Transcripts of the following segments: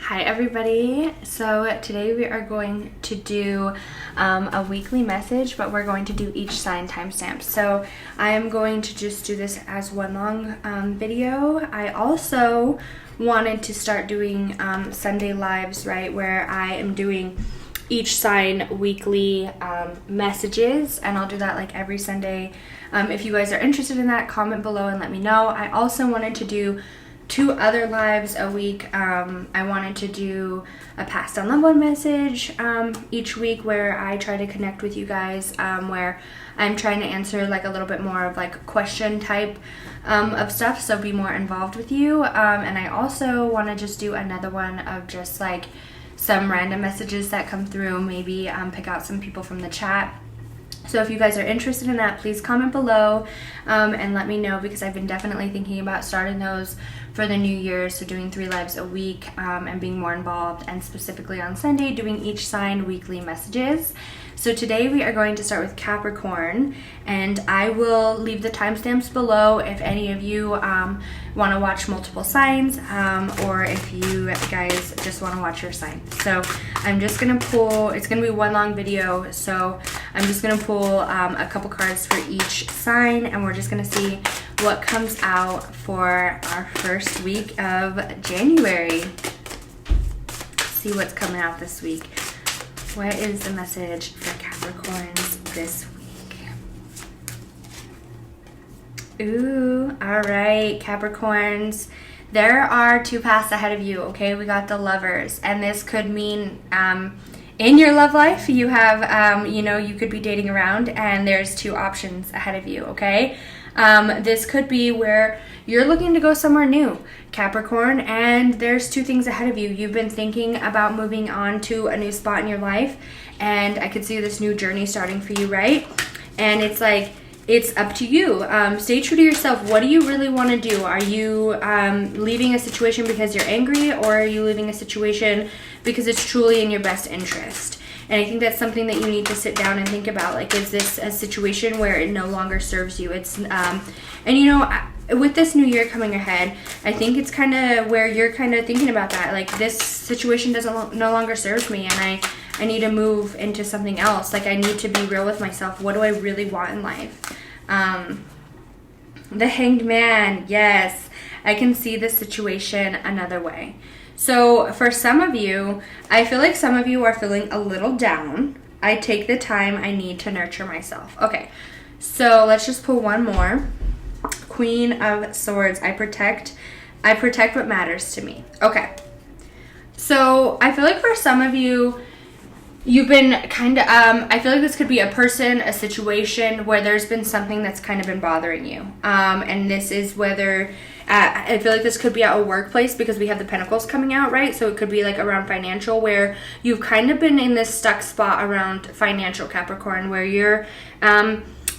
Hi everybody. So today we are going to do a weekly message, but we're going to do each sign timestamp. So I am going to just do this as one long video. I also wanted to start doing Sunday lives, right, where I am doing each sign weekly messages, and I'll do that like every Sunday. If you guys are interested in that, comment below and let me know. I also wanted to do 2 other lives a week. I wanted to do a passed on loved one message each week where I try to connect with you guys, where I'm trying to answer like a little bit more of like question type of stuff, so be more involved with you. And I also want to just do another one of just like some random messages that come through, maybe pick out some people from the chat. So if you guys are interested in that, please comment below and let me know, because I've been definitely thinking about starting those for the new year. So doing 3 lives a week and being more involved, and specifically on Sunday doing each sign weekly messages. So today we are going to start with Capricorn, and I will leave the timestamps below if any of you want to watch multiple signs, or if you guys just want to watch your sign. So I'm just going to pull, it's going to be one long video, so I'm just going to pull a couple cards for each sign, and we're just going to see what comes out for our first week of January. See what's coming out this week. What is the message for Capricorns this week? Ooh, all right, Capricorns. There are 2 paths ahead of you, okay? We got the Lovers, and this could mean in your love life, you have, you could be dating around, and there's 2 options ahead of you, okay? This could be where you're looking to go somewhere new, Capricorn, and there's 2 things ahead of you. You've been thinking about moving on to a new spot in your life, and I could see this new journey starting for you, right? And it's like, it's up to you. Stay true to yourself. What do you really want to do? Are you leaving a situation because you're angry, or are you leaving a situation because it's truly in your best interest? And I think that's something that you need to sit down and think about. Like, is this a situation where it no longer serves you? It's, with this new year coming ahead, I think it's kind of where you're kind of thinking about that. Like, this situation no longer serves me, and I need to move into something else. Like, I need to be real with myself. What do I really want in life? The Hanged Man. Yes, I can see this situation another way. So for some of you, I feel like some of you are feeling a little down. I take the time I need to nurture myself. Okay, so let's just pull one more. Queen of Swords. I protect what matters to me. Okay, so I feel like for some of you, you've been kind of, I feel like this could be a person, a situation where there's been something that's kind of been bothering you. And this is whether, I feel like this could be at a workplace, because we have the Pentacles coming out, right? So it could be like around financial, where you've kind of been in this stuck spot around financial, Capricorn, where you're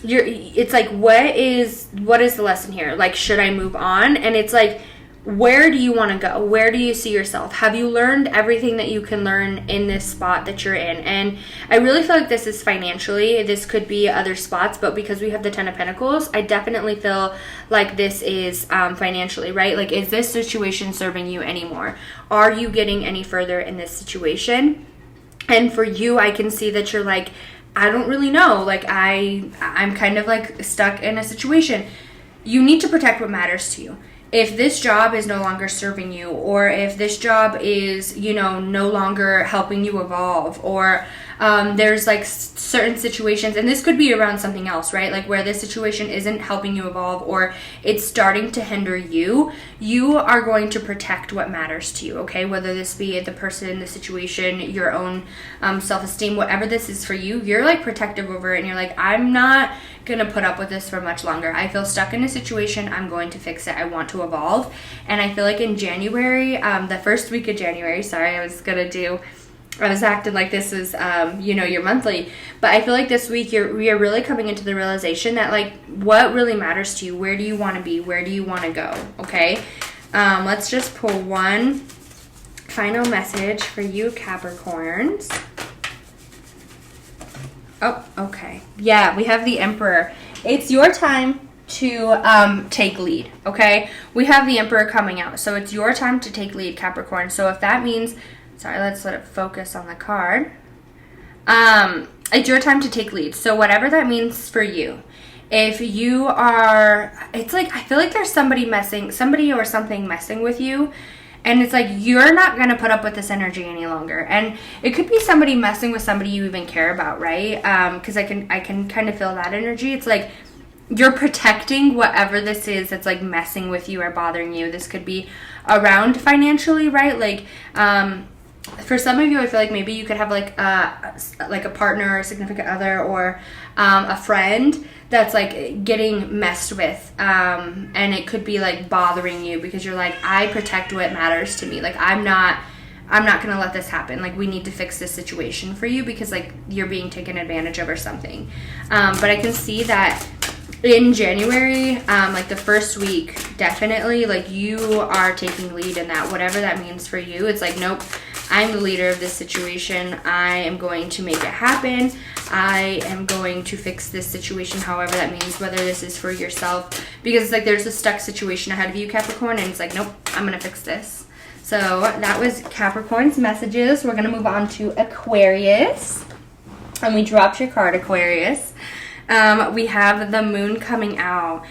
it's like, what is the lesson here? Like, should I move on? And it's like, where do you want to go? Where do you see yourself? Have you learned everything that you can learn in this spot that you're in? And I really feel like this is financially. This could be other spots, but because we have the 10 of Pentacles, I definitely feel like this is financially, right? Like, is this situation serving you anymore? Are you getting any further in this situation? And for you, I can see that you're like, I don't really know. Like, I'm kind of like stuck in a situation. You need to protect what matters to you. If this job is no longer serving you, or if this job is, no longer helping you evolve, or there's like certain situations, and this could be around something else, right? Like, where this situation isn't helping you evolve, or it's starting to hinder you, you are going to protect what matters to you, okay? Whether this be the person, the situation, your own self-esteem, whatever this is for you, you're like protective over it, and you're like, I'm not gonna put up with this for much longer. I feel stuck in a situation. I'm going to fix it. I want to evolve. And I feel like in January, the first week of January, I was acting like this is, your monthly, but I feel like this week we are really coming into the realization that, like, what really matters to you? Where do you want to be? Where do you want to go? Okay. Let's just pull one final message for you, Capricorns. Oh, okay. Yeah, we have the Emperor. It's your time to take lead, okay? We have the Emperor coming out, so it's your time to take lead, Capricorn. So if that means, sorry, let's let it focus on the card. It's your time to take lead. So whatever that means for you. If you are, it's like, I feel like there's somebody or something messing with you. And it's like, you're not going to put up with this energy any longer. And it could be somebody messing with somebody you even care about, right? Because I can kind of feel that energy. It's like, you're protecting whatever this is that's like messing with you or bothering you. This could be around financially, right? Like, for some of you, I feel like maybe you could have like a partner or a significant other or a friend that's like getting messed with, and it could be like bothering you because you're like, I protect what matters to me. Like, I'm not gonna let this happen. Like, we need to fix this situation for you because like you're being taken advantage of or something. But I can see that in January, like the first week, definitely like you are taking lead in that, whatever that means for you. It's like, nope, I'm the leader of this situation. I am going to make it happen. I am going to fix this situation, however that means, whether this is for yourself, because it's like there's a stuck situation ahead of you, Capricorn, and it's like, nope, I'm going to fix this. So that was Capricorn's messages. We're going to move on to Aquarius, and we dropped your card, Aquarius. We have the moon coming out.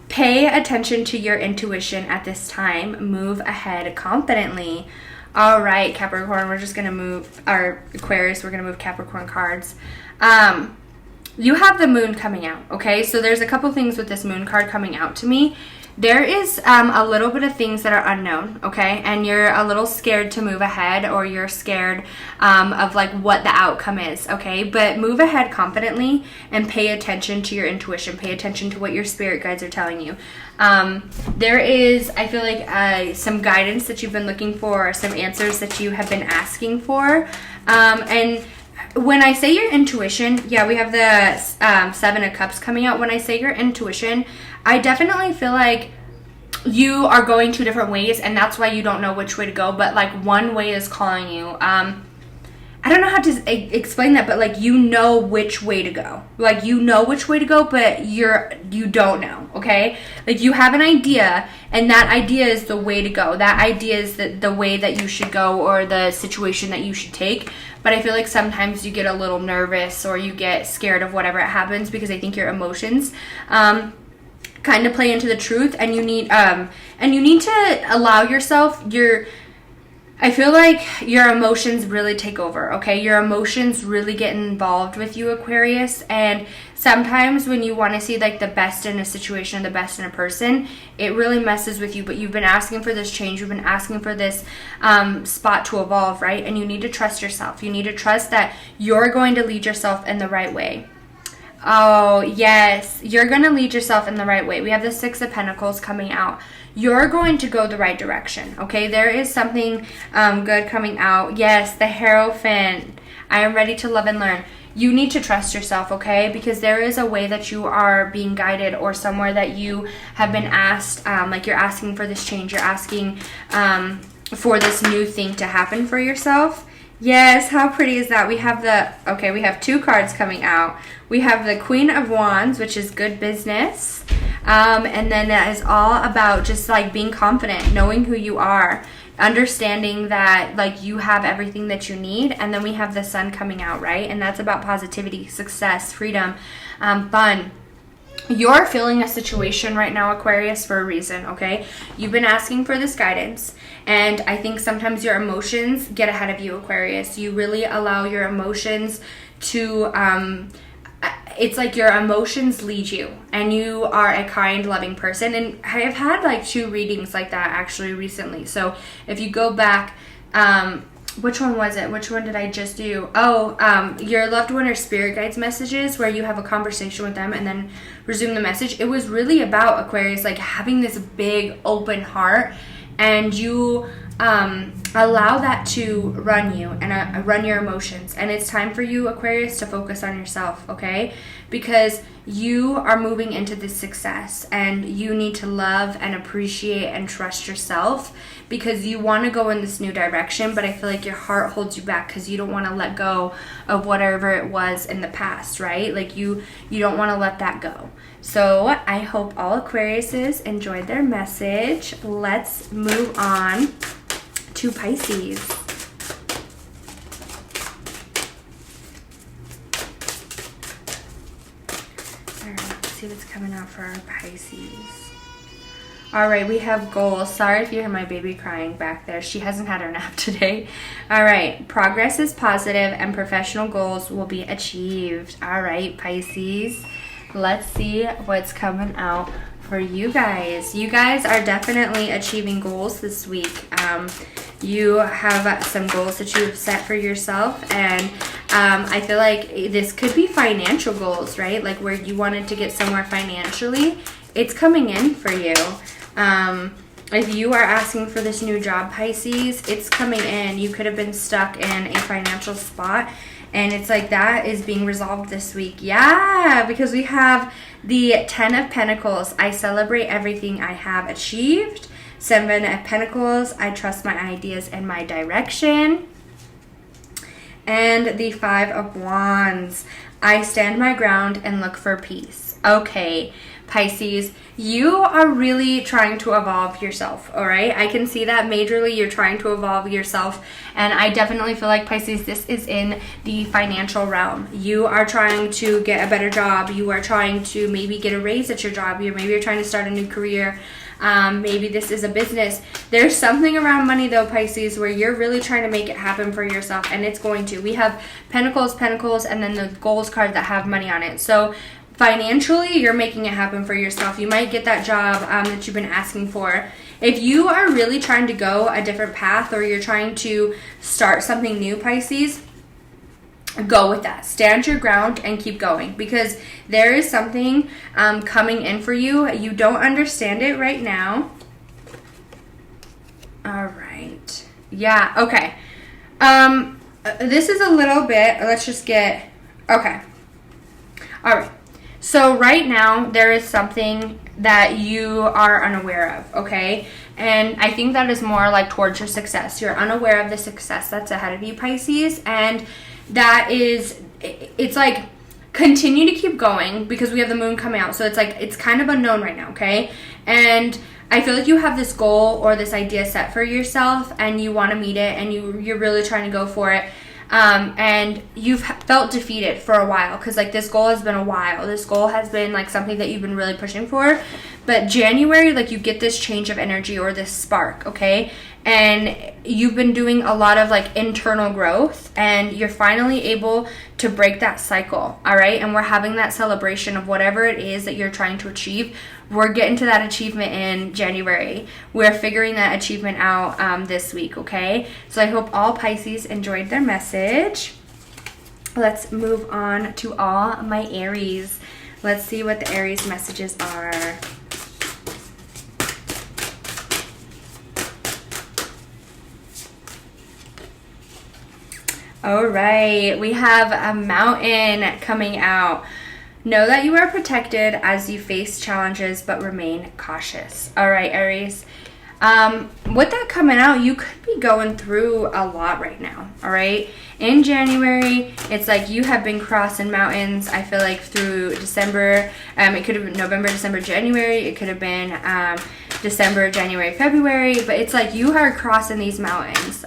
Pay attention to your intuition at this time. Move ahead confidently. All right, Capricorn, we're just going to move our Aquarius. We're going to move Capricorn cards. You have the moon coming out, okay? So there's a couple things with this moon card coming out to me. There is a little bit of things that are unknown, okay? And you're a little scared to move ahead, or you're scared of like what the outcome is, okay? But move ahead confidently and pay attention to your intuition. Pay attention to what your spirit guides are telling you. There is, I feel like, some guidance that you've been looking for, or some answers that you have been asking for. And when I say your intuition, yeah, we have the Seven of Cups coming out. When I say your intuition, I definitely feel like you are going two different ways, and that's why you don't know which way to go. But like one way is calling you. I don't know how to explain that, but like you know which way to go. Like you know which way to go, but you don't know, okay? Like you have an idea, and that idea is the way to go. That idea is the way that you should go, or the situation that you should take. But I feel like sometimes you get a little nervous, or you get scared of whatever happens, because I think your emotions kind of play into the truth, and you need to allow yourself I feel like your emotions really take over, okay? Your emotions really get involved with you, Aquarius, and sometimes when you want to see like the best in a situation, the best in a person, it really messes with you. But you've been asking for this change, you've been asking for this spot to evolve, right? And you need to trust yourself. You need to trust that you're going to lead yourself in the right way. Oh, yes, you're going to lead yourself in the right way. We have the Six of Pentacles coming out. You're going to go the right direction, okay? There is something good coming out. Yes, the Hierophant. I am ready to love and learn. You need to trust yourself, okay? Because there is a way that you are being guided, or somewhere that you have been asked, like you're asking for this change. You're asking for this new thing to happen for yourself. Yes, how pretty is that? We have two cards coming out. We have the Queen of Wands, which is good business. And then that is all about just like being confident, knowing who you are, understanding that like you have everything that you need. And then we have the Sun coming out, right? And that's about positivity, success, freedom, fun. You're feeling a situation right now, Aquarius, for a reason, okay? You've been asking for this guidance, and I think sometimes your emotions get ahead of you, Aquarius. You really allow your emotions to, it's like your emotions lead you, and you are a kind, loving person. And I have had like 2 readings like that actually recently. So if you go back, which one was it? Which one did I just do? Oh, your loved one or spirit guides messages, where you have a conversation with them and then resume the message. It was really about, Aquarius, like having this big open heart, and you allow that to run you and run your emotions. And it's time for you, Aquarius, to focus on yourself, okay? Because you are moving into this success and you need to love and appreciate and trust yourself because you want to go in this new direction, but I feel like your heart holds you back because you don't want to let go of whatever it was in the past, right? Like you don't want to let that go. So I hope all Aquariuses enjoyed their message. Let's move on to Pisces. All right, let's see what's coming out for our Pisces. All right, we have goals. Sorry if you hear my baby crying back there. She hasn't had her nap today. All right, progress is positive and professional goals will be achieved. All right, Pisces, let's see what's coming out for you guys. You guys are definitely achieving goals this week. You have some goals that you've set for yourself, and I feel like this could be financial goals, right? Like where you wanted to get somewhere financially, it's coming in for you. If you are asking for this new job, Pisces, it's coming in. You could have been stuck in a financial spot, and it's like that is being resolved this week. Yeah, because we have the 10 of Pentacles. I celebrate everything I have achieved. 7 of Pentacles, I trust my ideas and my direction. And the 5 of Wands, I stand my ground and look for peace. Okay, Pisces, you are really trying to evolve yourself, all right? I can see that majorly. You're trying to evolve yourself, and I definitely feel like, Pisces, this is in the financial realm. You are trying to get a better job. You are trying to maybe get a raise at your job. Maybe you're trying to start a new career. Maybe this is a business. There's something around money, though, Pisces, where you're really trying to make it happen for yourself, and it's going to. We have Pentacles, and then the goals card that have money on it. So financially, you're making it happen for yourself. You might get that job that you've been asking for. If you are really trying to go a different path, or you're trying to start something new, Pisces, go with that. Stand your ground and keep going, because there is something coming in for you. You don't understand it right now. All right. Yeah, okay. This is a little bit, let's just get, okay. All right. So right now, there is something that you are unaware of, okay? And I think that is more like towards your success. You're unaware of the success that's ahead of you, Pisces, and that is, it's like, continue to keep going, because we have the moon coming out. So it's like, it's kind of unknown right now, okay? And I feel like you have this goal or this idea set for yourself, and you want to meet it, and you're really trying to go for it. And you've felt defeated for a while, because like this goal has been a while. This goal has been like something that you've been really pushing for. But January, like you get this change of energy or this spark, okay? And you've been doing a lot of like internal growth, and you're finally able to break that cycle, all right? And we're having that celebration of whatever it is that you're trying to achieve. We're getting to that achievement in January. We're figuring that achievement out this week, okay? So I hope all Pisces enjoyed their message. Let's move on to all my Aries. Let's see what the Aries messages are. All right, we have a mountain coming out. Know that you are protected as you face challenges, but remain cautious. All right, Aries. With that coming out, you could be going through a lot right now, all right? In January, it's like you have been crossing mountains, I feel like, through December. It could have been November, December, January. It could have been December, January, February. But it's like you are crossing these mountains.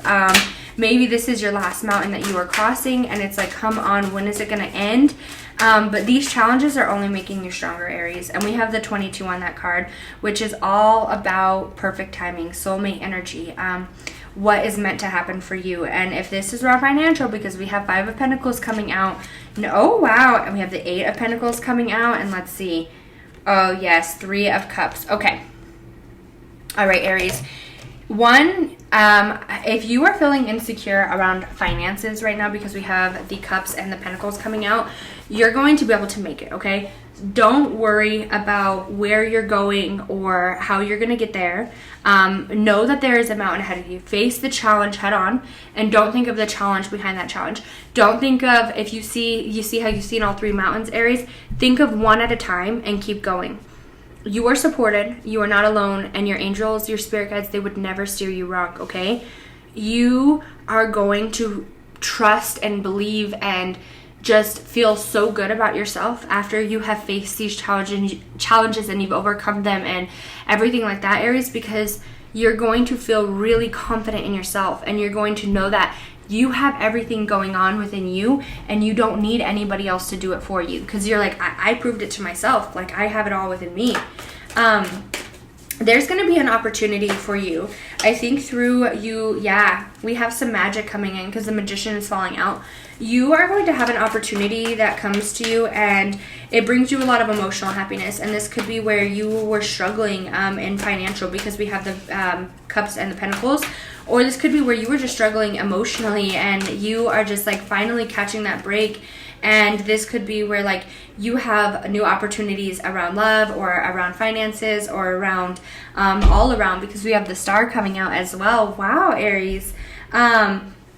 Maybe this is your last mountain that you are crossing, and it's like, come on, when is it going to end? But these challenges are only making you stronger, Aries. And we have the 22 on that card, which is all about perfect timing, soulmate energy, what is meant to happen for you. And if this is around financial, because we have 5 of Pentacles coming out. Oh, wow. And we have the 8 of Pentacles coming out. And let's see. Oh, yes, 3 of Cups. Okay. All right, Aries. One, if you are feeling insecure around finances right now, because we have the Cups and the Pentacles coming out, you're going to be able to make it, okay? don't worry about where you're going or how you're going to get there. Know that there is a mountain ahead of you. Face the challenge head on, and don't think of the challenge behind that challenge. Don't think of, if you see how you've seen all three mountains, Aries, think of one at a time and keep going. You are supported, you are not alone, and your angels, your spirit guides, they would never steer you wrong, okay? You are going to trust and believe and just feel so good about yourself after you have faced these challenges and you've overcome them and everything like that, Aries, because you're going to feel really confident in yourself, and you're going to know that you have everything going on within you and you don't need anybody else to do it for you, because you're like, I proved it to myself. Like, I have it all within me. There's going to be an opportunity for you. I think through you, we have some magic coming in because the magician is falling out. You are going to have an opportunity that comes to you, and it brings you a lot of emotional happiness. And this could be where you were struggling in financial, because we have the cups and the pentacles. Or this could be where you were just struggling emotionally and you are just like finally catching that break. And this could be where like you have new opportunities around love or around finances or around all around, because we have the star coming out as well. Wow, Aries.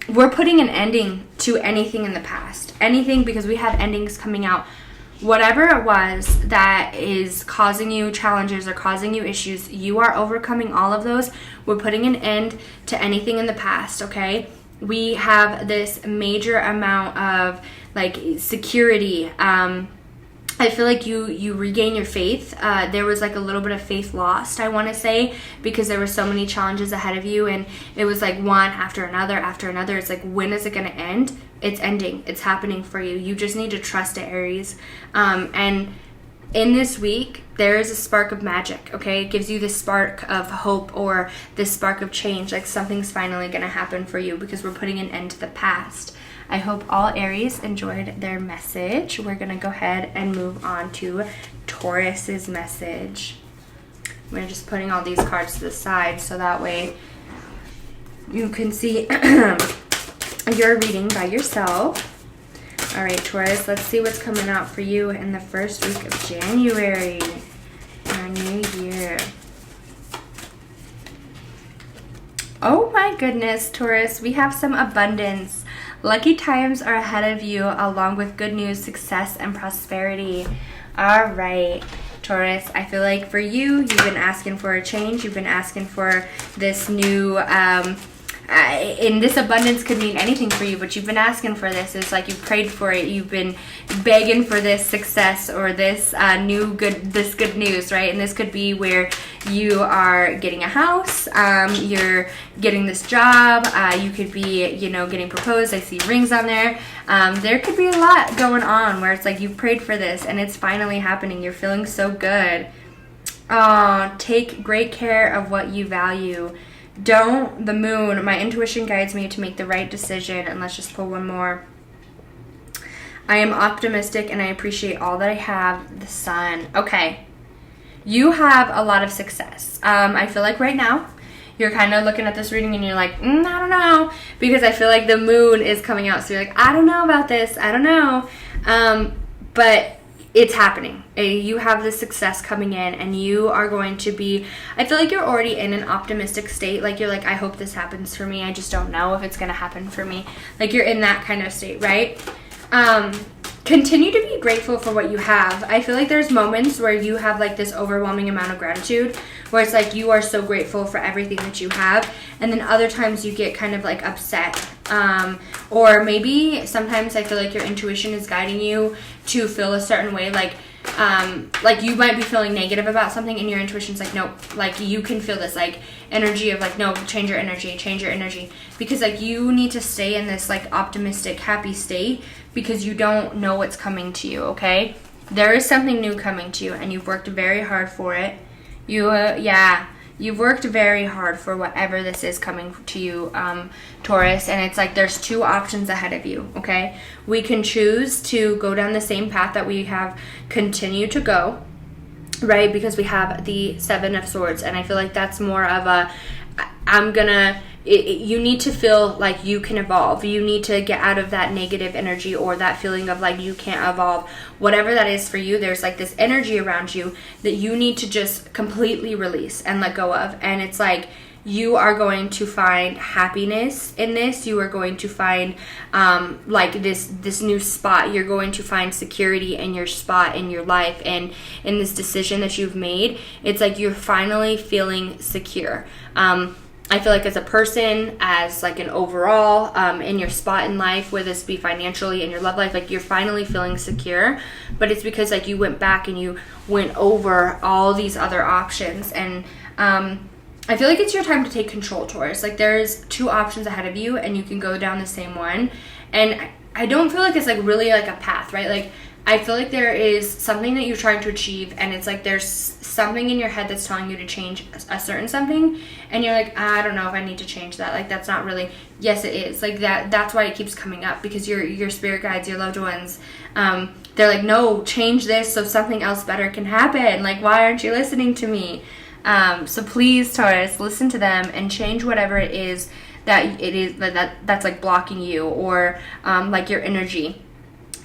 We're putting an ending to anything in the past. Anything, because we have endings coming out. Whatever it was that is causing you challenges or causing you issues, you are overcoming all of those. We're putting an end to anything in the past, okay? We have this major amount of like security. I feel like you regain your faith. There was like a little bit of faith lost, I want to say, because there were so many challenges ahead of you, and it was like one after another after another. It's like, when is it going to end? It's ending. It's happening for you. You just need to trust it, Aries. And in this week, there is a spark of magic, okay? It gives you this spark of hope or this spark of change, like something's finally going to happen for you because we're putting an end to the past. I hope all Aries enjoyed their message. We're going to go ahead and move on to Taurus's message. We're just putting all these cards to the side so that way you can see your reading by yourself. All right, Taurus, let's see what's coming out for you in the first week of January, our new year. Oh my goodness, Taurus, we have some abundance. Lucky times are ahead of you, along with good news, success, and prosperity. All right, Taurus, I feel like for you, you've been asking for a change. You've been asking for this new, and this abundance could mean anything for you, but you've been asking for this. It's like you've prayed for it. You've been begging for this success or this good news, right? And this could be where you are getting a house, you're getting this job, you could be, getting proposed. I see rings on there. There could be a lot going on where it's like you prayed for this and it's finally happening. You're feeling so good. Take great care of what you value. The moon, my intuition guides me to make the right decision. And let's just pull one more. I am optimistic and I appreciate all that I have. The sun. Okay. You have a lot of success. I feel like right now you're kind of looking at this reading and you're like, I don't know, because I feel like the moon is coming out. So you're like, I don't know about this. I don't know. But it's happening. You have this success coming in and you are going to be, I feel like you're already in an optimistic state. Like you're like, I hope this happens for me. I just don't know if it's going to happen for me. Like you're in that kind of state, right? Continue to be grateful for what you have. I feel like there's moments where you have like this overwhelming amount of gratitude where it's like you are so grateful for everything that you have, and then other times you get kind of like upset, or maybe sometimes I feel like your intuition is guiding you to feel a certain way, like you might be feeling negative about something and your intuition's like, nope, like you can feel this like energy of like, no, change your energy, because like you need to stay in this like optimistic, happy state because you don't know what's coming to you, okay? There is something new coming to you and you've worked very hard for it. You've worked very hard for whatever this is coming to you, Taurus, and it's like there's two options ahead of you, okay? We can choose to go down the same path that we have continued to go, right? Because we have the Seven of Swords, and I feel like that's more of a, I'm gonna you need to feel like you can evolve. You need to get out of that negative energy or that feeling of like you can't evolve. Whatever that is for you, there's like this energy around you that you need to just completely release and let go of. And it's like you are going to find happiness in this. You are going to find like this new spot. You're going to find security in your spot in your life and in this decision that you've made. It's like you're finally feeling secure. I feel like as a person, as like an overall in your spot in life, whether this be financially in your love life, like you're finally feeling secure. But it's because like you went back and you went over all these other options. And I feel like it's your time to take control, Taurus. Like there's 2 options ahead of you and you can go down the same one. And I don't feel like it's like really like a path, right? Like I feel like there is something that you're trying to achieve, and it's like there's something in your head that's telling you to change a certain something, and you're like, I don't know if I need to change that. Like that's not really, yes it is. Like that's why it keeps coming up, because your spirit guides, your loved ones, they're like, no, change this so something else better can happen. Like, why aren't you listening to me? So please, Taurus, listen to them and change whatever it is that's like blocking you, or like your energy.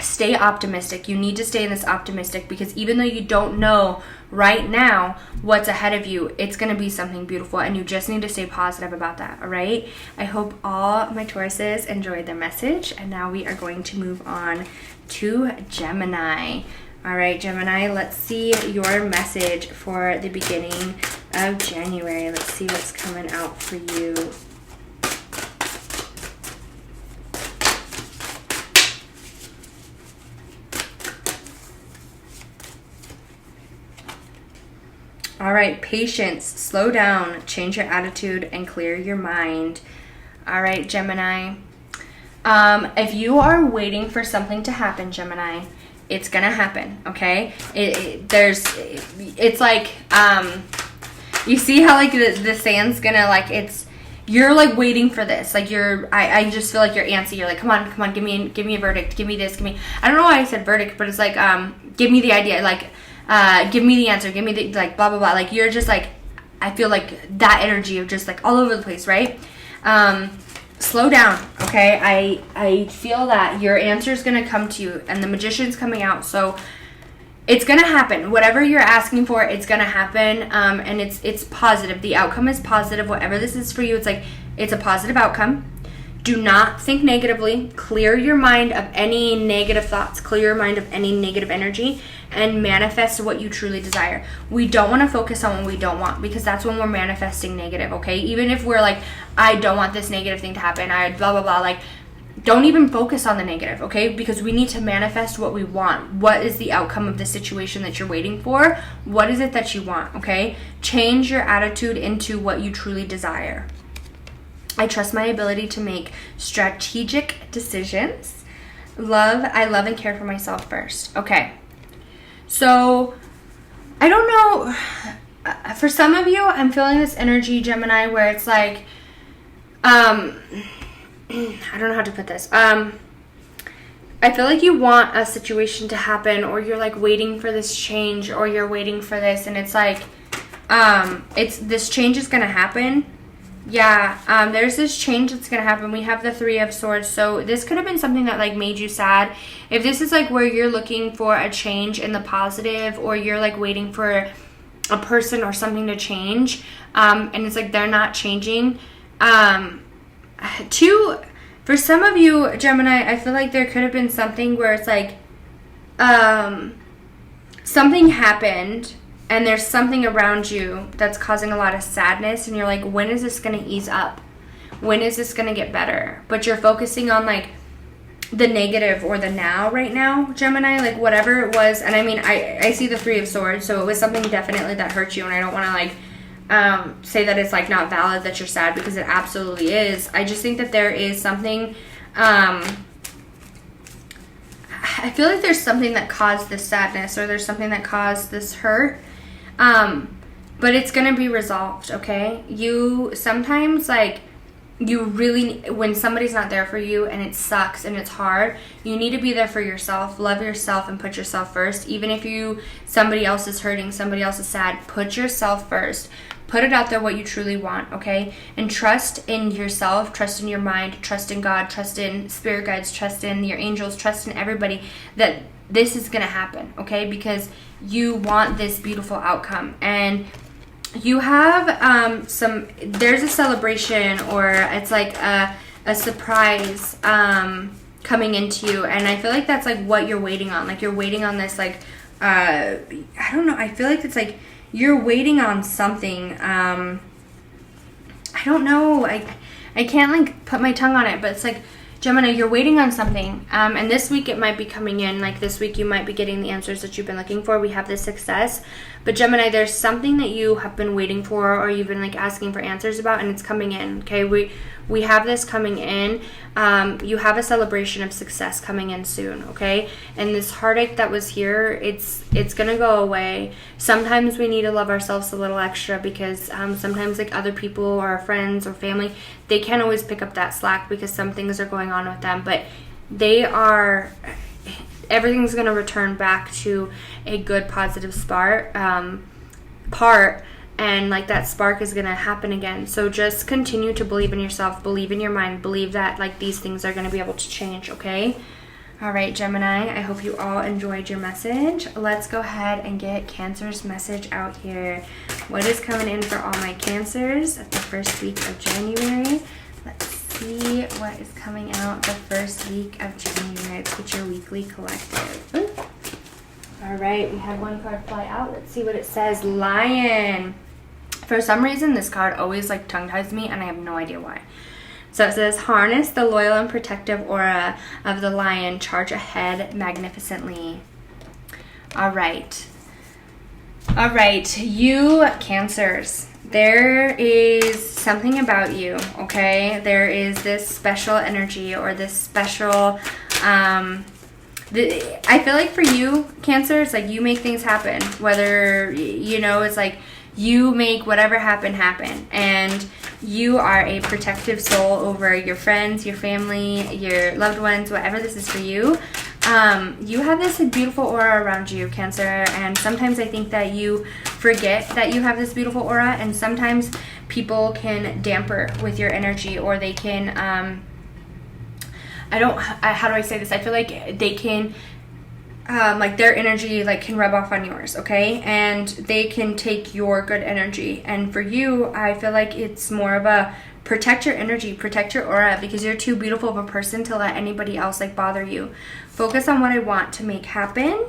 Stay optimistic. You need to stay in this optimistic, because even though you don't know right now what's ahead of you, it's going to be something beautiful, and you just need to stay positive about that. All right. I hope all my Tauruses enjoyed their message, and now we are going to move on to Gemini. All right, Gemini, let's see your message for the beginning of January. Let's see what's coming out for you. All right, patience, slow down, change your attitude, and clear your mind. All right, Gemini. If you are waiting for something to happen, Gemini, it's gonna happen, okay? It's like, you see how like the sand's gonna like, you're like waiting for this. Like I just feel like you're antsy. You're like, come on, give me a verdict, give me this, I don't know why I said verdict, but it's like, give me the idea, like, give me the answer, give me the, like, blah, blah, blah. Like, you're just, like, I feel like that energy of just, like, all over the place, right? Slow down, okay? I feel that your answer is going to come to you, and the magician's coming out, so it's going to happen. Whatever you're asking for, it's going to happen, and it's positive. The outcome is positive. Whatever this is for you, it's like, it's a positive outcome. Do not think negatively. Clear your mind of any negative thoughts. Clear your mind of any negative energy and manifest what you truly desire. We don't want to focus on what we don't want, because that's when we're manifesting negative, okay? Even if we're like, I don't want this negative thing to happen, I blah, blah, blah, like, don't even focus on the negative, okay? Because we need to manifest what we want. What is the outcome of the situation that you're waiting for? What is it that you want, okay? Change your attitude into what you truly desire. I trust my ability to make strategic decisions. I love and care for myself first. Okay. So, I don't know. For some of you, I'm feeling this energy, Gemini, where it's like, I don't know how to put this. I feel like you want a situation to happen, or you're like waiting for this change, or you're waiting for this, and it's like, this change is going to happen. Yeah, there's this change that's going to happen. We have the 3 of Swords, so this could have been something that like made you sad. If this is like where you're looking for a change in the positive, or you're like waiting for a person or something to change, and it's like they're not changing. For some of you, Gemini, I feel like there could have been something where it's like, something happened, and there's something around you that's causing a lot of sadness, and you're like, when is this going to ease up? When is this going to get better? But you're focusing on like the negative or the now right now, Gemini, like whatever it was. And I mean, I see the 3 of Swords, so it was something definitely that hurt you, and I don't want to like say that it's like not valid that you're sad, because it absolutely is. I just think that there is something, I feel like there's something that caused this sadness, or there's something that caused this hurt. But it's going to be resolved, okay? You sometimes, like, you really, when somebody's not there for you and it sucks and it's hard, you need to be there for yourself. Love yourself and put yourself first. Even if somebody else is hurting, somebody else is sad, put yourself first. Put it out there what you truly want, okay? And trust in yourself, trust in your mind, trust in God, trust in spirit guides, trust in your angels, trust in everybody that this is going to happen, okay? Because you want this beautiful outcome. And you have there's a celebration, or it's like a surprise coming into you, and I feel like that's like what you're waiting on. Like you're waiting on this, like I don't know, I feel like it's like you're waiting on something. I don't know, I can't like put my tongue on it, but it's like, Gemini, you're waiting on something, and this week it might be coming in. Like this week you might be getting the answers that you've been looking for. We have this success, but Gemini, there's something that you have been waiting for, or you've been like asking for answers about, and it's coming in, okay? We have this coming in. You have a celebration of success coming in soon, okay? And this heartache that was here, it's gonna go away. Sometimes we need to love ourselves a little extra, because sometimes like other people or our friends or family, they can't always pick up that slack because some things are going on with them, but everything's gonna return back to a good positive part, and like that spark is gonna happen again. So just continue to believe in yourself, believe in your mind, believe that like these things are gonna be able to change, okay? All right, Gemini, I hope you all enjoyed your message. Let's go ahead and get Cancer's message out here. What is coming in for all my Cancers at the first week of January? Let's see what is coming out the first week of January. Let's get your weekly collective. Ooh. All right, we had one card fly out. Let's see what it says. Lion. For some reason, this card always like tongue-ties me, and I have no idea why. So it says, harness the loyal and protective aura of the lion. Charge ahead magnificently. All right. All right, you Cancers. There is something about you, okay? There is this special energy, or this special... I feel like for you, Cancer, it's like you make things happen. Whether, you know, it's like you make whatever happen. And you are a protective soul over your friends, your family, your loved ones, whatever this is for you. You have this beautiful aura around you, Cancer. And sometimes I think that you forget that you have this beautiful aura. And sometimes people can damper with your energy, or they can... how do I say this? I feel like they can, like their energy like can rub off on yours, okay? And they can take your good energy. And for you, I feel like it's more of a protect your energy, protect your aura, because you're too beautiful of a person to let anybody else like bother you. Focus on what I want to make happen.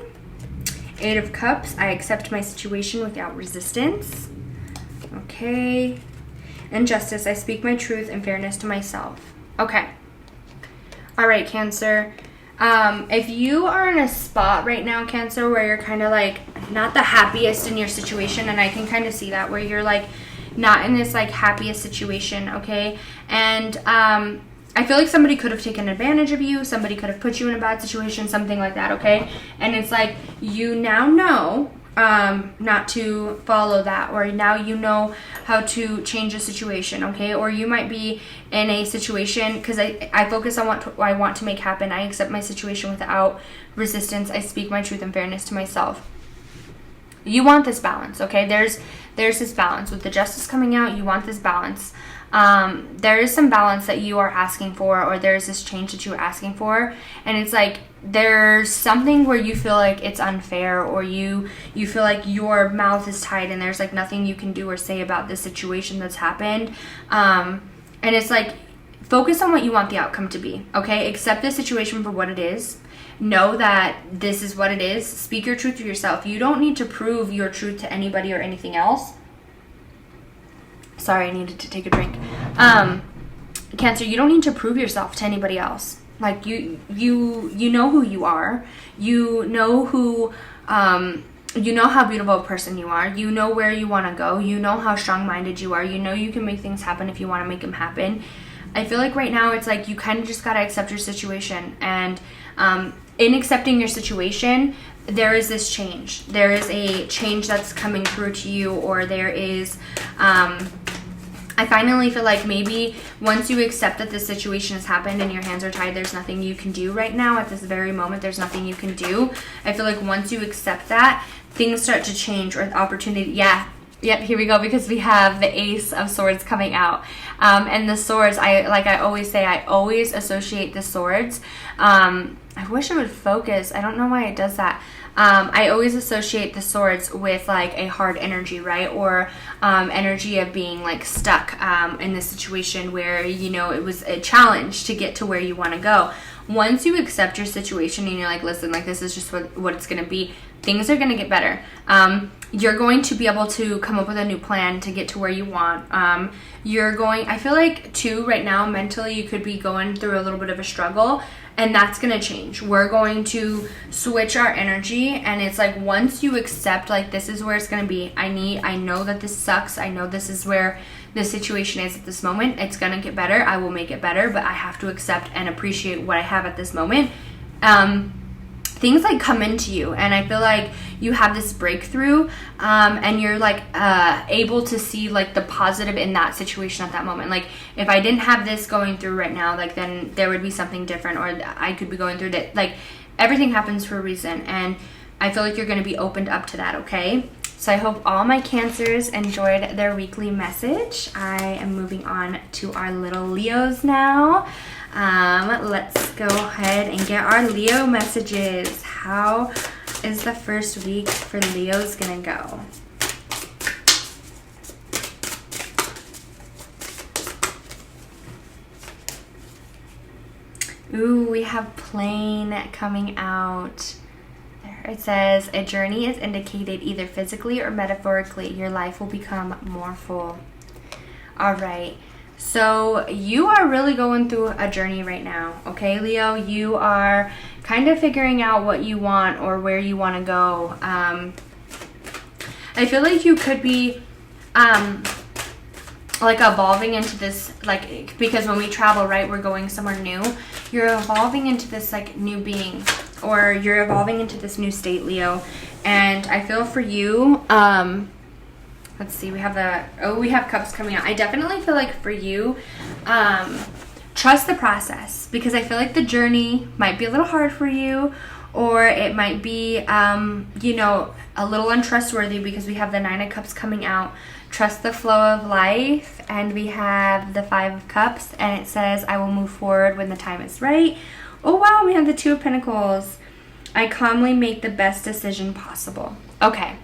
8 of Cups, I accept my situation without resistance. Okay. And Justice, I speak my truth and fairness to myself. Okay. All right, Cancer. If you are in a spot right now, Cancer, where you're kind of like not the happiest in your situation, and I can kind of see that, where you're like not in this like happiest situation, okay? And I feel like somebody could have taken advantage of you. Somebody could have put you in a bad situation, something like that, okay? And it's like you now know not to follow that, or now you know how to change a situation, okay? Or you might be in a situation, because I focus on what I want to make happen. I accept my situation without resistance. I speak my truth and fairness to myself. You want this balance, okay? There's this balance. With the Justice coming out, you want this balance. There is some balance that you are asking for, or there's this change that you are asking for, and it's like there's something where you feel like it's unfair, or you feel like your mouth is tied and there's like nothing you can do or say about this situation that's happened. And it's like, focus on what you want the outcome to be, okay? Accept the situation for what it is. Know that this is what it is. Speak your truth to yourself. You don't need to prove your truth to anybody or anything else. Sorry, I needed to take a drink. Cancer, you don't need to prove yourself to anybody else. Like you know who you are. You know who, you know how beautiful a person you are. You know where you want to go. You know how strong-minded you are. You know you can make things happen if you want to make them happen. I feel like right now it's like you kind of just got to accept your situation. And in accepting your situation, there is this change. There is a change that's coming through to you, or there is... I finally feel like maybe once you accept that this situation has happened and your hands are tied, there's nothing you can do right now at this very moment. There's nothing you can do. I feel like once you accept that, things start to change, or the opportunity. Yeah, Yep, here we go, because we have the Ace of Swords coming out. And the swords, I always say, I always associate the swords. I wish it would focus. I don't know why it does that. I always associate the swords with like a hard energy, right? Or energy of being like stuck in this situation where, you know, it was a challenge to get to where you want to go. Once you accept your situation and you're like, listen, like this is just what it's going to be, things are going to get better. You're going to be able to come up with a new plan to get to where you want. I feel like too, right now, mentally, you could be going through a little bit of a struggle, and that's going to change. We're going to switch our energy, and it's like, once you accept, like, this is where it's going to be. I know that this sucks. I know this is where the situation is at this moment. It's going to get better. I will make it better, but I have to accept and appreciate what I have at this moment. Things like come into you, and I feel like you have this breakthrough, and you're like able to see like the positive in that situation at that moment. Like, if I didn't have this going through right now, like then there would be something different, or I could be going through that. Like, everything happens for a reason, and I feel like you're going to be opened up to that. Okay, so I hope all my Cancers enjoyed their weekly message. I am moving on to our little Leos now. Let's go ahead and get our Leo messages. How is the first week for Leos gonna go? Ooh, we have plane coming out. There it says, a journey is indicated either physically or metaphorically. Your life will become more full. All right. So you are really going through a journey right now, okay, Leo? You are kind of figuring out what you want or where you want to go. I feel like you could be like evolving into this, like, because when we travel, right, we're going somewhere new. You're evolving into this like new being, or you're evolving into this new state, Leo. And I feel for you, let's see, we have Cups coming out. I definitely feel like for you, trust the process, because I feel like the journey might be a little hard for you, or it might be, you know, a little untrustworthy, because we have the 9 of Cups coming out. Trust the flow of life, and we have the 5 of Cups, and it says, I will move forward when the time is right. Oh, wow, we have the 2 of Pentacles. I calmly make the best decision possible. Okay.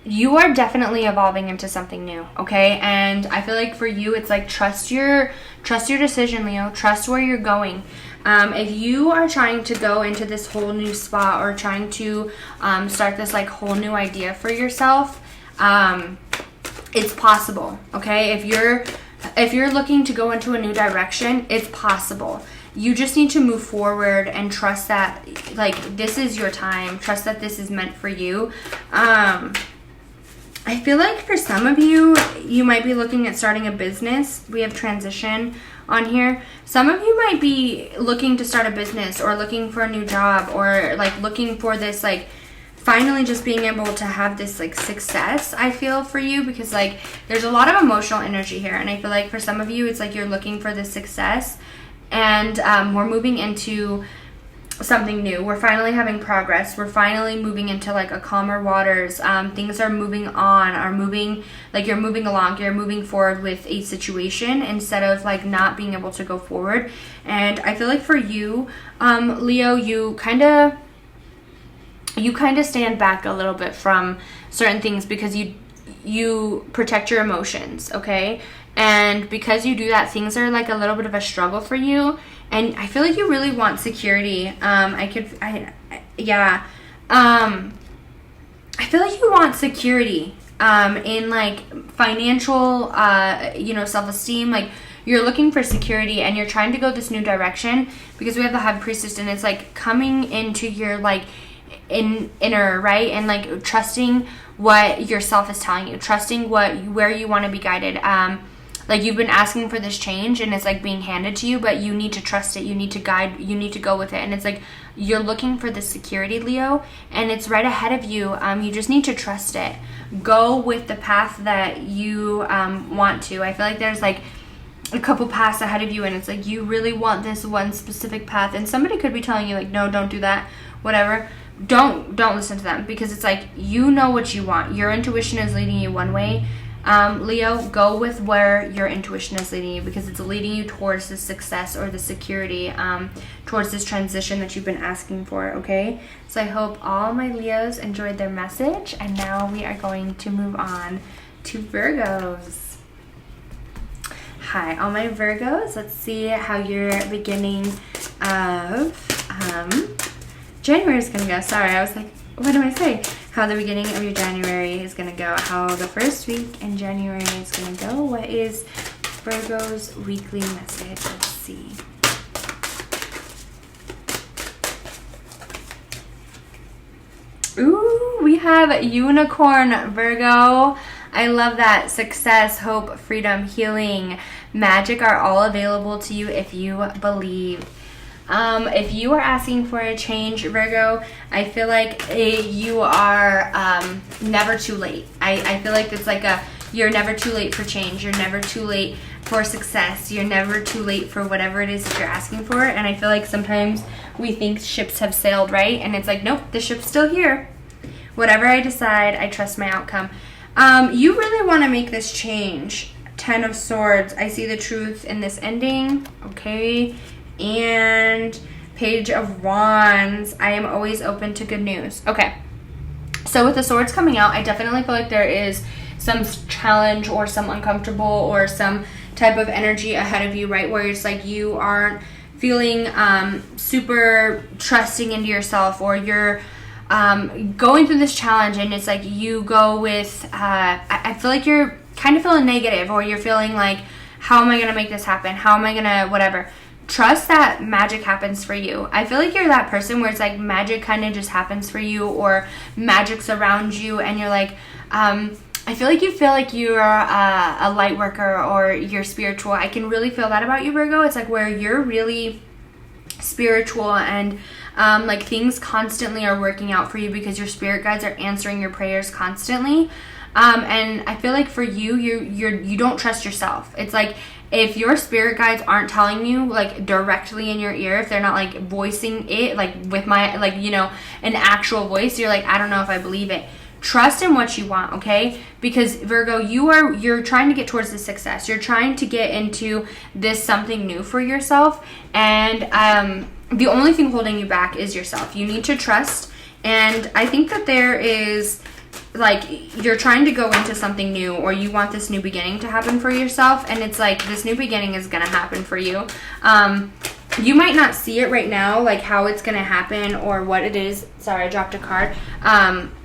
You are definitely evolving into something new, okay? And I feel like for you, it's like trust your decision, Leo. Trust where you're going. If you are trying to go into this whole new spot, or trying to start this like whole new idea for yourself, it's possible, okay? If you're looking to go into a new direction, it's possible. You just need to move forward and trust that, like, this is your time. Trust that this is meant for you. I feel like for some of you, you might be looking at starting a business. We have transition on here. Some of you might be looking to start a business, or looking for a new job, or like looking for this, like, finally just being able to have this like success, I feel, for you, because like there's a lot of emotional energy here. And I feel like for some of you, it's like you're looking for this success, and we're moving into something new. We're finally having progress. We're finally moving into like a calmer waters. Things are moving on, like you're moving along, you're moving forward with a situation, instead of like not being able to go forward. And I feel like for you, Leo, you kind of stand back a little bit from certain things, because you protect your emotions, okay? And because you do that, things are like a little bit of a struggle for you. And I feel like you really want security. I feel like you want security in like financial, self-esteem. Like, you're looking for security, and you're trying to go this new direction, because we have the High Priestess, and it's like coming into your like inner, right? And like trusting what yourself is telling you, trusting where you want to be guided. Like, you've been asking for this change, and it's like being handed to you, but you need to trust it. You need to you need to go with it. And it's like you're looking for this security, Leo, and it's right ahead of you. You just need to trust it. Go with the path that you want to. I feel like there's like a couple paths ahead of you, and it's like you really want this one specific path, and somebody could be telling you like, no, don't do that, whatever. don't listen to them, because it's like, you know what you want. Your intuition is leading you one way. Leo, go with where your intuition is leading you, because it's leading you towards the success or the security, towards this transition that you've been asking for, okay? So I hope all my Leos enjoyed their message, and now we are going to move on to Virgos. Hi, all my Virgos. Let's see how your beginning of January is going to go. Sorry, I was like, what do I say? How the beginning of your January is going to go. How the first week in January is going to go. What is Virgo's weekly message? Let's see. Ooh, we have Unicorn, Virgo. I love that. Success, hope, freedom, healing, magic are all available to you if you believe. If you are asking for a change, Virgo, I feel like you are never too late. I feel like it's like you're never too late for change. You're never too late for success. You're never too late for whatever it is that you're asking for. And I feel like sometimes we think ships have sailed, right? And it's like, nope, the ship's still here. Whatever I decide, I trust my outcome. You really want to make this change. 10 of Swords. I see the truth in this ending. Okay. And Page of Wands. I am always open to good news. Okay. So with the Swords coming out, I definitely feel like there is some challenge or some uncomfortable or some type of energy ahead of you, right? Where it's like you aren't feeling super trusting into yourself, or you're going through this challenge, and it's like you go with I feel like you're kind of feeling negative, or you're feeling like, how am I going to make this happen? How am I going to whatever? Trust that magic happens for you. I feel like you're that person where it's like magic kind of just happens for you, or magic's around you, and you're like, I feel like you're a light worker, or you're spiritual. I can really feel that about you, Virgo. It's like where you're really spiritual, and like things constantly are working out for you because your spirit guides are answering your prayers constantly. And I feel like for you, you don't trust yourself. It's like, if your spirit guides aren't telling you like directly in your ear, if they're not like voicing it like with my like, you know, an actual voice, you're like, I don't know if I believe it. Trust in what you want, okay? Because Virgo, you're trying to get towards the success. You're trying to get into this something new for yourself, and the only thing holding you back is yourself. You need to trust, and I think that there is like you're trying to go into something new, or you want this new beginning to happen for yourself, and it's like this new beginning is gonna happen for you. You might not see it right now, like how it's gonna happen or what it is. Sorry, I dropped a card.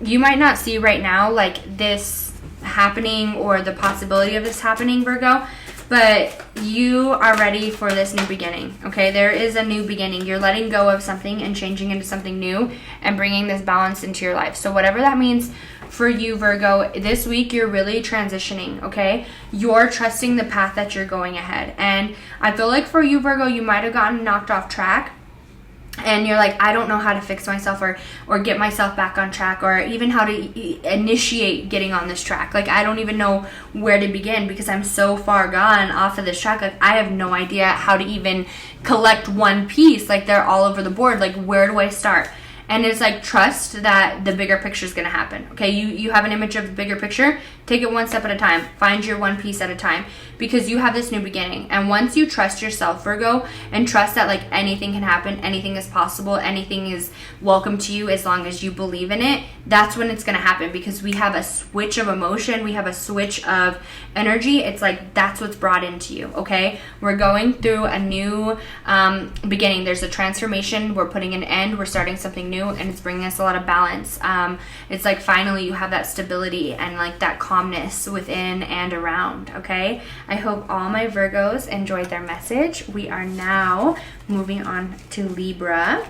You might not see right now like this happening or the possibility of this happening, Virgo, but you are ready for this new beginning, okay? There is a new beginning. You're letting go of something and changing into something new and bringing this balance into your life. So whatever that means for you, Virgo, this week you're really transitioning, okay? You're trusting the path that you're going ahead. And I feel like for you, Virgo, you might have gotten knocked off track, and you're like, I don't know how to fix myself or get myself back on track, or even how to initiate getting on this track. Like, I don't even know where to begin because I'm so far gone off of this track. Like, I have no idea how to even collect one piece. Like, they're all over the board. Like, where do I start? And it's like, trust that the bigger picture is going to happen. Okay, you have an image of the bigger picture. Take it one step at a time. Find your one piece at a time, because you have this new beginning. And once you trust yourself, Virgo, and trust that like anything can happen, anything is possible, anything is welcome to you as long as you believe in it, that's when it's going to happen. Because we have a switch of emotion. We have a switch of energy. It's like that's what's brought into you, okay? We're going through a new beginning. There's a transformation. We're putting an end. We're starting something new, and it's bringing us a lot of balance. It's like finally you have that stability and like that calmness within and around, okay? I hope all my Virgos enjoyed their message. We are now moving on to Libra.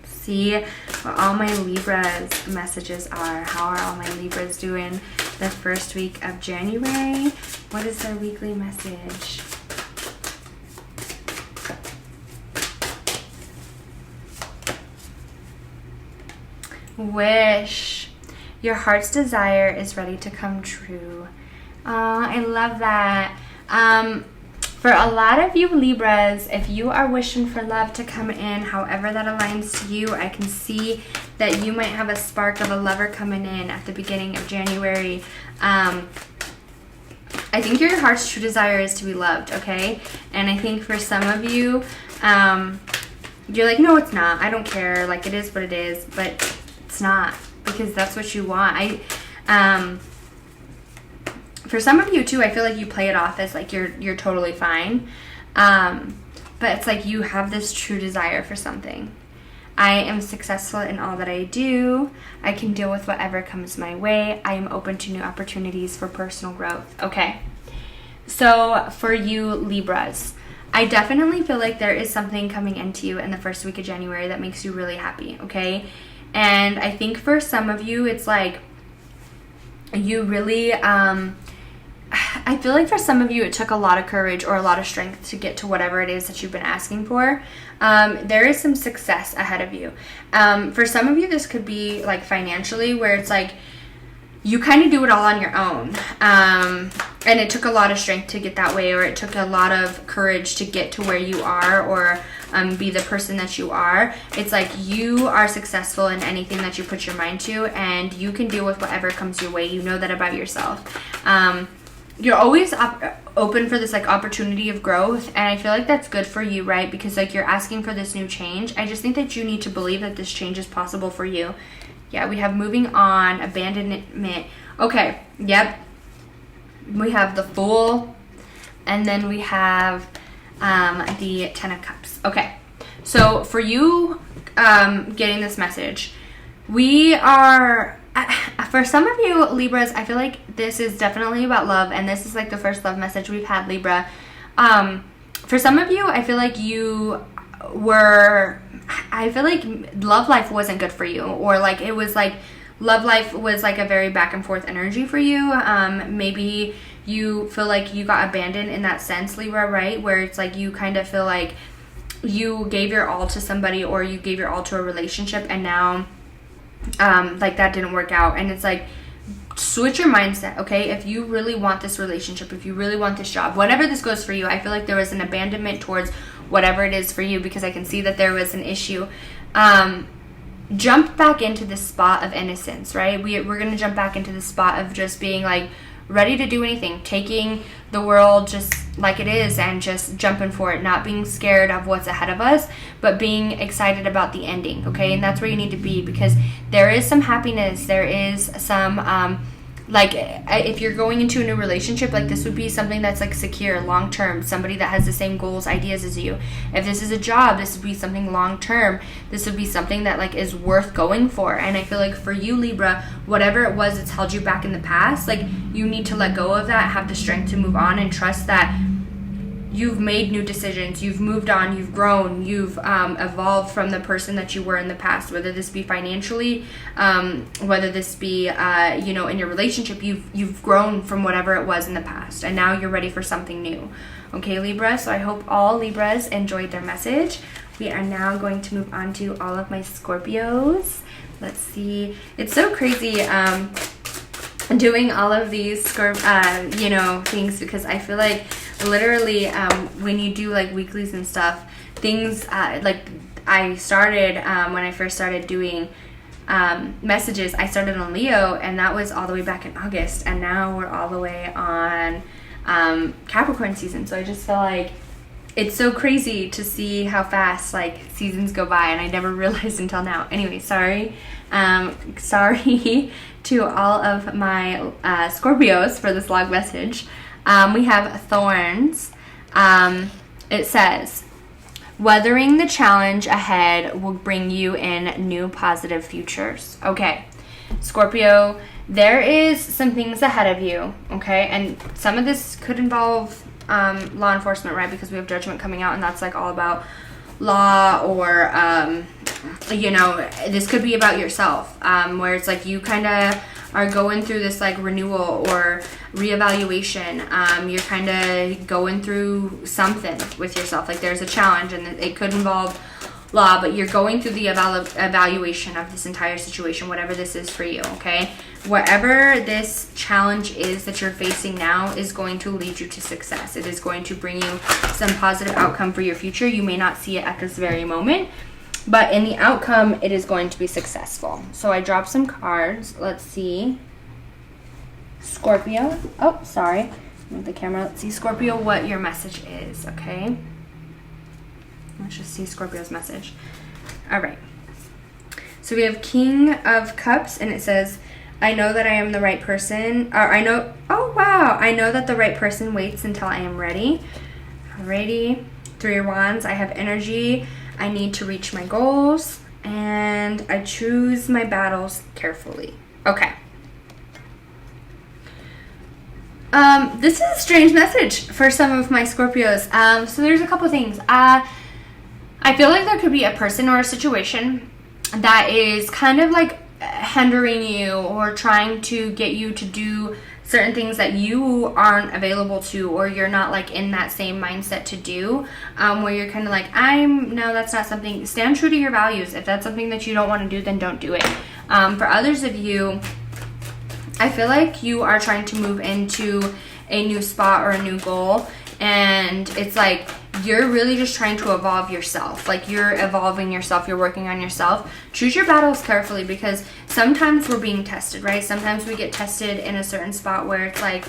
See what all my Libra's messages are. How are all my Libras doing the first week of January? What is their weekly message? Wish. Your heart's desire is ready to come true. I love that. For a lot of you Libras, if you are wishing for love to come in, however that aligns to you, I can see that you might have a spark of a lover coming in at the beginning of January. I think your heart's true desire is to be loved, okay? And I think for some of you, you're like, no, it's not. I don't care. Like, it is what it is. But it's not, because that's what you want. For some of you too, I feel like you play it off as like you're totally fine. But it's like you have this true desire for something. I am successful in all that I do. I can deal with whatever comes my way. I am open to new opportunities for personal growth. Okay. So for you Libras, I definitely feel like there is something coming into you in the first week of January that makes you really happy. Okay. And I think for some of you, it's like you really, I feel like for some of you, it took a lot of courage or a lot of strength to get to whatever it is that you've been asking for. There is some success ahead of you. For some of you, this could be like financially, where it's like you kind of do it all on your own. And it took a lot of strength to get that way, or it took a lot of courage to get to where you are, or be the person that you are. It's like you are successful in anything that you put your mind to, and you can deal with whatever comes your way. You know that about yourself. You're always open for this like opportunity of growth, and I feel like that's good for you, right? Because like you're asking for this new change. I just think that you need to believe that this change is possible for you. Yeah, we have moving on, abandonment. Okay, yep. We have the Fool, and then we have the Ten of Cups. Okay, so for you getting this message, we are... For some of you Libras, I feel like this is definitely about love, and this is like the first love message we've had, Libra. For some of you, I feel like I feel like love life wasn't good for you, or like it was like love life was like a very back and forth energy for you. Maybe you feel like you got abandoned in that sense, Libra, right? Where it's like you kind of feel like you gave your all to somebody, or you gave your all to a relationship, and now like that didn't work out. And it's like, switch your mindset, okay? If you really want this relationship, if you really want this job, whatever this goes for you, I feel like there was an abandonment towards whatever it is for you, because I can see that there was an issue. Jump back into this spot of innocence, right? We're going to jump back into the spot of just being like ready to do anything, taking the world just like it is and just jumping for it, not being scared of what's ahead of us, but being excited about the ending, okay? And that's where you need to be, because there is some happiness, there is some like if you're going into a new relationship, like this would be something that's like secure, long term, somebody that has the same goals, ideas as you. If this is a job, this would be something long term. This would be something that like is worth going for. And I feel like for you Libra, whatever it was that's held you back in the past, like you need to let go of that, have the strength to move on, and trust that you've made new decisions, you've moved on, you've grown, you've evolved from the person that you were in the past, whether this be financially, whether this be in your relationship. You've grown from whatever it was in the past, and now you're ready for something new. Okay, Libra, so I hope all Libras enjoyed their message. We are now going to move on to all of my Scorpios. Let's see. It's so crazy doing all of these things, because I feel like literally when you do like weeklies and stuff, things like I started when I first started doing messages, I started on Leo, and that was all the way back in August, and now we're all the way on Capricorn season. So I just feel like it's so crazy to see how fast like seasons go by, and I never realized until now. Anyway, sorry to all of my Scorpios for this long message. We have Thorns. It says, weathering the challenge ahead will bring you in new positive futures. Okay, Scorpio, there is some things ahead of you, okay? And some of this could involve law enforcement, right? Because we have Judgment coming out, and that's like all about law, or this could be about yourself, where it's like you kind of are going through this like renewal or reevaluation. You're kind of going through something with yourself, like there's a challenge, and it could involve law, but you're going through the evaluation of this entire situation, whatever this is for you, okay? whatever this challenge is that you're facing now is going to lead you to success. It is going to bring you some positive outcome for your future. You may not see it at this very moment, but in the outcome, it is going to be successful. So I dropped some cards. Let's see. Scorpio. Oh, sorry. Move the camera. Let's see, Scorpio, what your message is, okay? Let's just see Scorpio's message. All right. So we have King of Cups, and it says, I know that I am the right person. Or I know that the right person waits until I am ready. Alrighty. 3 of Wands. I have energy. I need to reach my goals. And I choose my battles carefully. Okay. This is a strange message for some of my Scorpios. So there's a couple things. I feel like there could be a person or a situation that is kind of like hindering you or trying to get you to do certain things that you aren't available to, or you're not like in that same mindset to do, where you're kind of like, no, that's not something. Stand true to your values. If that's something that you don't want to do, then don't do it. For others of you, I feel like you are trying to move into a new spot or a new goal, and it's like you're really just trying to evolve yourself. Like, you're evolving yourself, you're working on yourself. Choose your battles carefully, because sometimes we're being tested, right? Sometimes we get tested in a certain spot where it's like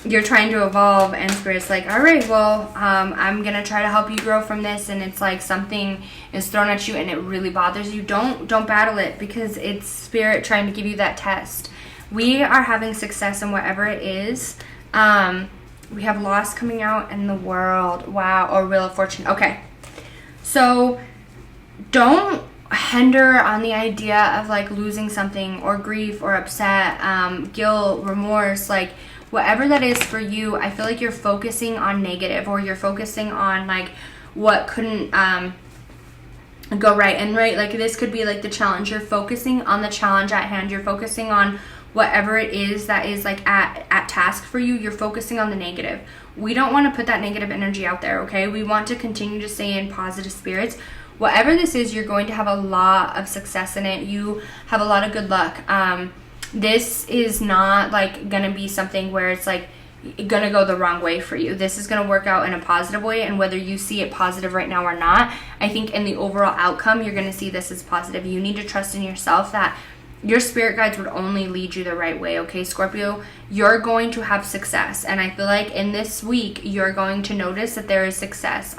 you're trying to evolve, and Spirit's like, all right, well, I'm gonna try to help you grow from this, and it's like something is thrown at you and it really bothers you. Don't battle it, because it's Spirit trying to give you that test. We are having success in whatever it is. We have loss coming out in the world. Wow. Or Wheel of Fortune. Okay. So don't hinder on the idea of like losing something, or grief, or upset, guilt, remorse, like whatever that is for you. I feel like you're focusing on negative, or you're focusing on like what couldn't go right. And right, like this could be like the challenge. You're focusing on the challenge at hand. You're focusing on whatever it is that is like at task for you. You're focusing on the negative. We don't want to put that negative energy out there, okay? We want to continue to stay in positive spirits. Whatever this is, you're going to have a lot of success in it. You have a lot of good luck. This is not like gonna be something where it's like gonna go the wrong way for you. This is gonna work out in a positive way, and whether you see it positive right now or not, I think in the overall outcome, you're gonna see this as positive. You need to trust in yourself that your spirit guides would only lead you the right way, okay, Scorpio? You're going to have success, and I feel like in this week, you're going to notice that there is success.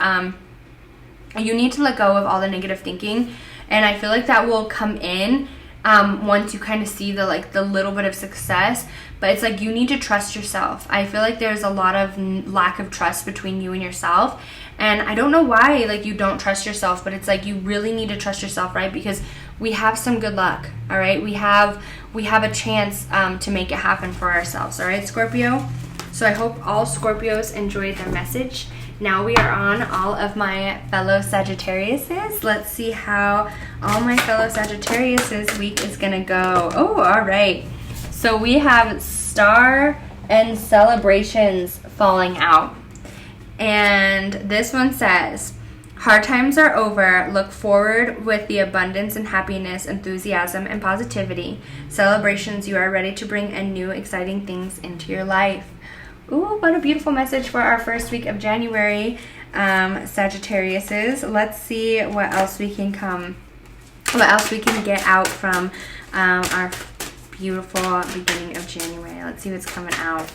You need to let go of all the negative thinking, and I feel like that will come in once you kind of see the little bit of success. But it's like you need to trust yourself. I feel like there's a lot of lack of trust between you and yourself, and I don't know why like you don't trust yourself, but it's like you really need to trust yourself, right? Because we have some good luck, all right? We have a chance to make it happen for ourselves, all right, Scorpio? So I hope all Scorpios enjoyed their message. Now we are on all of my fellow Sagittariuses. Let's see how all my fellow Sagittariuses week is gonna go. Oh, all right. So we have Star and Celebrations falling out. And this one says, hard times are over. Look forward with the abundance and happiness, enthusiasm, and positivity. Celebrations, you are ready to bring in new, exciting things into your life. Ooh, what a beautiful message for our first week of January, Sagittariuses. Let's see what else we can get out from our beautiful beginning of January. Let's see what's coming out.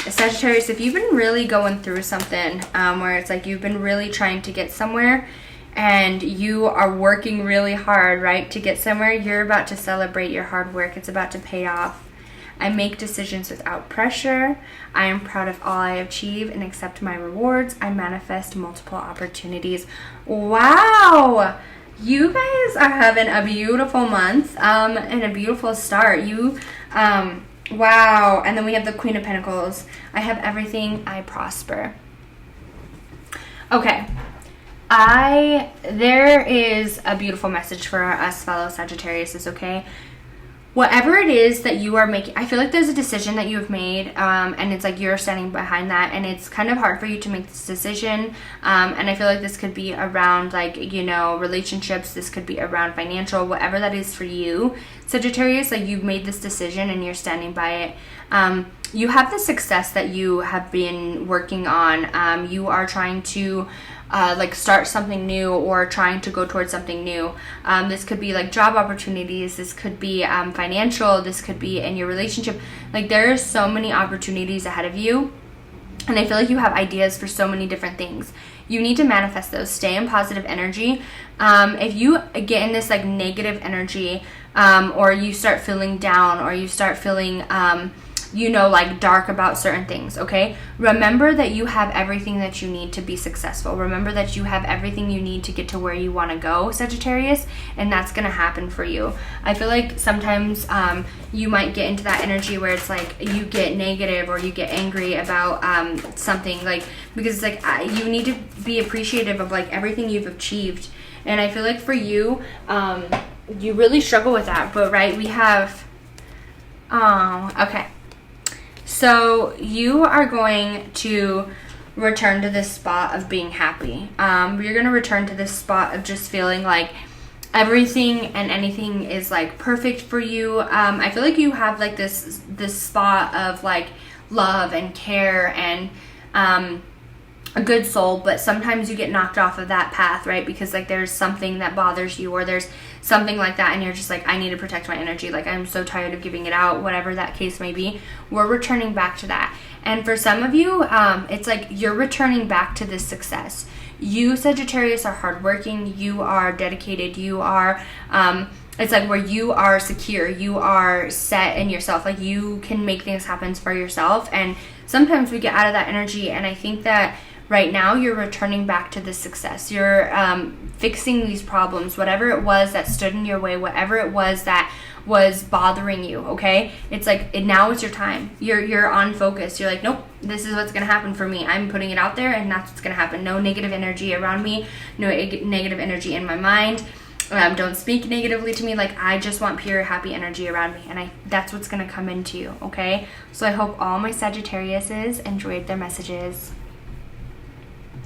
Sagittarius, if you've been really going through something where it's like you've been really trying to get somewhere and you are working really hard, right, to get somewhere, you're about to celebrate your hard work. It's about to pay off. I make decisions without pressure. I am proud of all I achieve and accept my rewards. I manifest multiple opportunities. Wow! You guys are having a beautiful month and a beautiful start. Wow. And then we have the Queen of Pentacles. I have everything. I prosper. Okay. There is a beautiful message for us fellow Sagittariuses, okay? whatever it is that you are making, I feel like there's a decision that you have made, and it's like you're standing behind that, and it's kind of hard for you to make this decision, and I feel like this could be around, like, you know, relationships, this could be around financial, whatever that is for you, Sagittarius. Like, you've made this decision and you're standing by it. You have the success that you have been working on. You are trying to like start something new or trying to go towards something new. This could be like job opportunities, this could be financial, this could be in your relationship. Like, there are so many opportunities ahead of you, and I feel like you have ideas for so many different things. You need to manifest those. Stay in positive energy. If you get in this like negative energy, or you start feeling down, or you start feeling you know, like dark about certain things, okay? Remember that you have everything that you need to be successful. Remember that you have everything you need to get to where you want to go, Sagittarius, and that's going to happen for you. I feel like sometimes you might get into that energy where it's like you get negative or you get angry about something, like, because it's like you need to be appreciative of like everything you've achieved. And I feel like for you, you really struggle with that, but right, we have, okay. So you are going to return to this spot of being happy. You're going to return to this spot of just feeling like everything and anything is like perfect for you. I feel like you have like this spot of like love and care and a good soul, but sometimes you get knocked off of that path, right? Because like there's something that bothers you, or there's something like that, and you're just like, I need to protect my energy, like I'm so tired of giving it out, whatever that case may be. We're returning back to that. And for some of you, it's like you're returning back to this success. You, Sagittarius, are hardworking, you are dedicated, you are it's like where you are secure, you are set in yourself, like you can make things happen for yourself. And sometimes we get out of that energy, and I think that right now you're returning back to this success. You're fixing these problems, whatever it was that stood in your way, whatever it was that was bothering you, okay? It's like now is your time. You're on focus. You're like, nope, this is what's going to happen for me. I'm putting it out there, and that's what's going to happen. No negative energy around me, no negative energy in my mind. Don't speak negatively to me. Like, I just want pure happy energy around me, and that's what's going to come into you, okay? So I hope all my Sagittariuses enjoyed their messages.